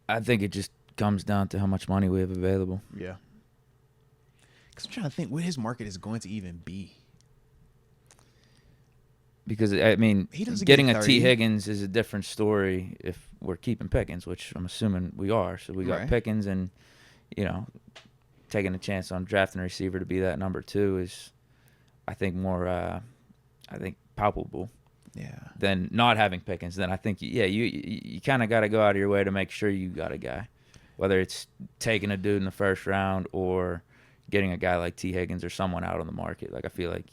I think it just comes down to how much money we have available. Yeah. Because I'm trying to think what his market is going to even be. Because, I mean, He doesn't getting get a 30. Tee Higgins is a different story if we're keeping Pickens, which I'm assuming we are. So we got Right. Pickens, and, you know, taking a chance on drafting a receiver to be that number 2 is, I think, more, palpable. Yeah. Than not having Pickens. Then I think, you kind of got to go out of your way to make sure you got a guy. Whether it's taking a dude in the first round or getting a guy like Tee Higgins or someone out on the market. Like, I feel like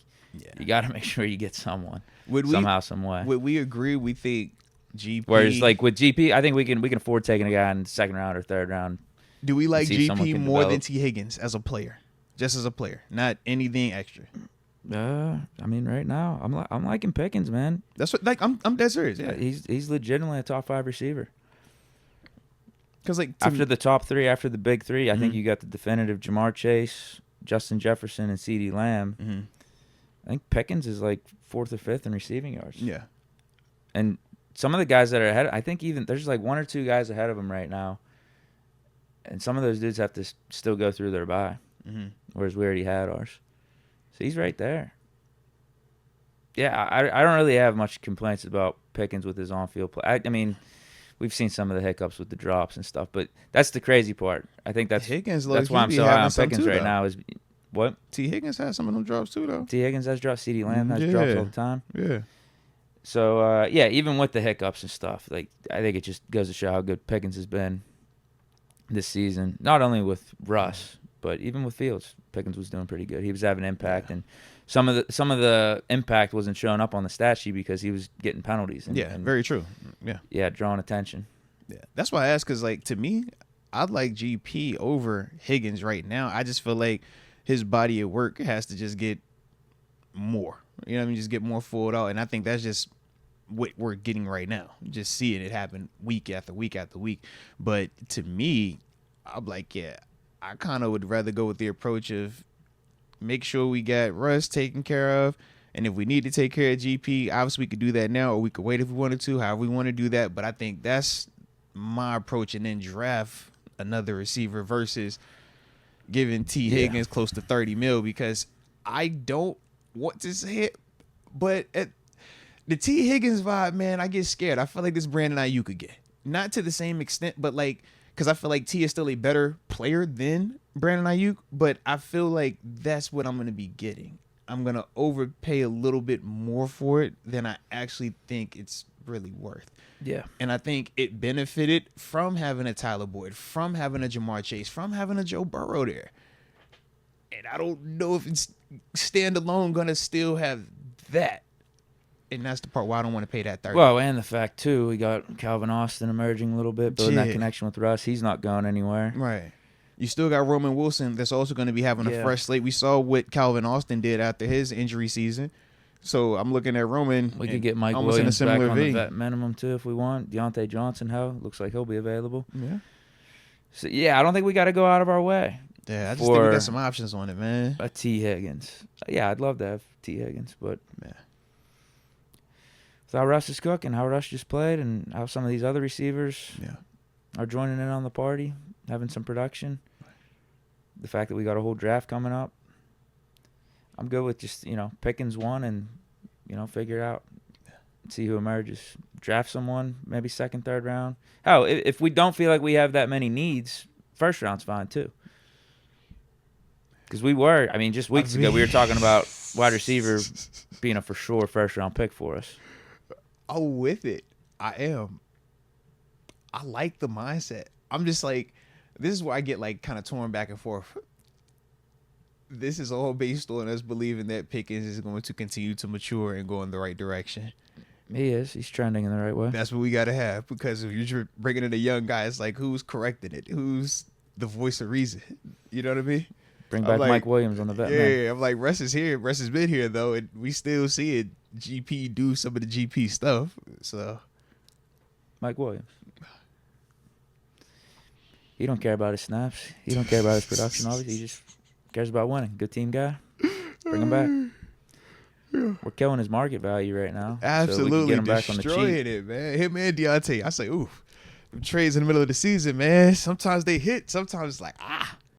you got to make sure you get someone somehow, some way. Would we agree? We think GP. Whereas, like, with GP, I think we can afford taking a guy in the second round or third round. Do we like see if someone GP can more than develop. Tee Higgins as a player? Just as a player, not anything extra. I mean, right now, I'm liking Pickens, man. That's what. Like, I'm dead serious. Yeah. He's legitimately a top 5 receiver. Because like After the top 3, after the big 3, I think Mhm. you got the definitive Jamar Chase, Justin Jefferson, and CeeDee Lamb. Mm-hmm. I think Pickens is like 4th or 5th in receiving yards. Yeah. And some of the guys that are ahead, I think even there's like 1 or 2 guys ahead of him right now. And some of those dudes have to still go through their bye, Mm-hmm. whereas we already had ours. So he's right there. Yeah, I don't really have much complaints about Pickens with his on-field play. I mean, we've seen some of the hiccups with the drops and stuff, but that's the crazy part. I think that's Higgins. why I'm so high on Pickens right now. Is what T. Higgins has some of them drops too, though. T. Higgins has drops. CeeDee Lamb has drops all the time. Yeah. So even with the hiccups and stuff, like I think it just goes to show how good Pickens has been this season. Not only with Russ, but even with Fields, Pickens was doing pretty good. He was having impact, and some of the impact wasn't showing up on the stat sheet because he was getting penalties. And, and very true. Yeah, drawing attention. Yeah, that's why I asked, because like to me, I'd like GP over Higgins right now. I just feel like his body of work has to just get more. You know what I mean? Just get more full out, and I think that's just what we're getting right now. Just seeing it happen week after week after week. But to me, I'm like, I kind of would rather go with the approach of make sure we got Russ taken care of. And if we need to take care of GP, obviously we could do that now, or we could wait if we wanted to, however we want to do that. But I think that's my approach, and then draft another receiver versus giving T. Higgins close to 30 mil, because I don't want to say it, but the T. Higgins vibe, man, I get scared. I feel like this Brandon Ayuk could get. Not to the same extent, but like, because I feel like T is still a better player than Brandon Ayuk, but I feel like that's what I'm going to be getting. I'm going to overpay a little bit more for it than I actually think it's really worth. Yeah. And I think it benefited from having a Tyler Boyd, from having a Jamar Chase, from having a Joe Burrow there. And I don't know if it's standalone going to still have that. And that's the part why I don't want to pay that 30. Well, and the fact, too, we got Calvin Austin emerging a little bit, building that connection with Russ. He's not going anywhere. Right. You still got Roman Wilson that's also going to be having a fresh slate. We saw what Calvin Austin did after his injury season. So I'm looking at Roman. We could get Mike Williams back on the vet minimum, too, if we want. Deontay Johnson, looks like he'll be available. Yeah. So, I don't think we got to go out of our way. Yeah, I just think we got some options on it, man. A T. Higgins. Yeah, I'd love to have T. Higgins, but with how Russ is cooking, how Russ just played, and how some of these other receivers are joining in on the party, having some production, the fact that we got a whole draft coming up, I'm good with just, Pickens one and, figure it out, see who emerges. Draft someone, maybe second, third round. Hell, if we don't feel like we have that many needs, first round's fine too. Because just weeks ago, we were talking about wide receiver being a for sure first round pick for us. Oh, with it. I am. I like the mindset. I'm just like, this is where I get like kind of torn back and forth. This is all based on us believing that Pickens is going to continue to mature and go in the right direction. He is. He's trending in the right way. That's what we got to have, because if you're bringing in a young guy, it's like, who's correcting it? Who's the voice of reason? You know what I mean? Bring back Mike Williams on the vet. Yeah, I'm like, Russ is here. Russ has been here, though, and we still see it. GP do some of the GP stuff. So, Mike Williams. He don't care about his snaps. He don't care about his production, obviously. He just cares about winning. Good team guy. Bring him back. We're killing his market value right now. Absolutely so we can get him back on the cheap. it, man. Him and Deontay. I say, oof. trades in the middle of the season, man. Sometimes they hit. Sometimes it's like,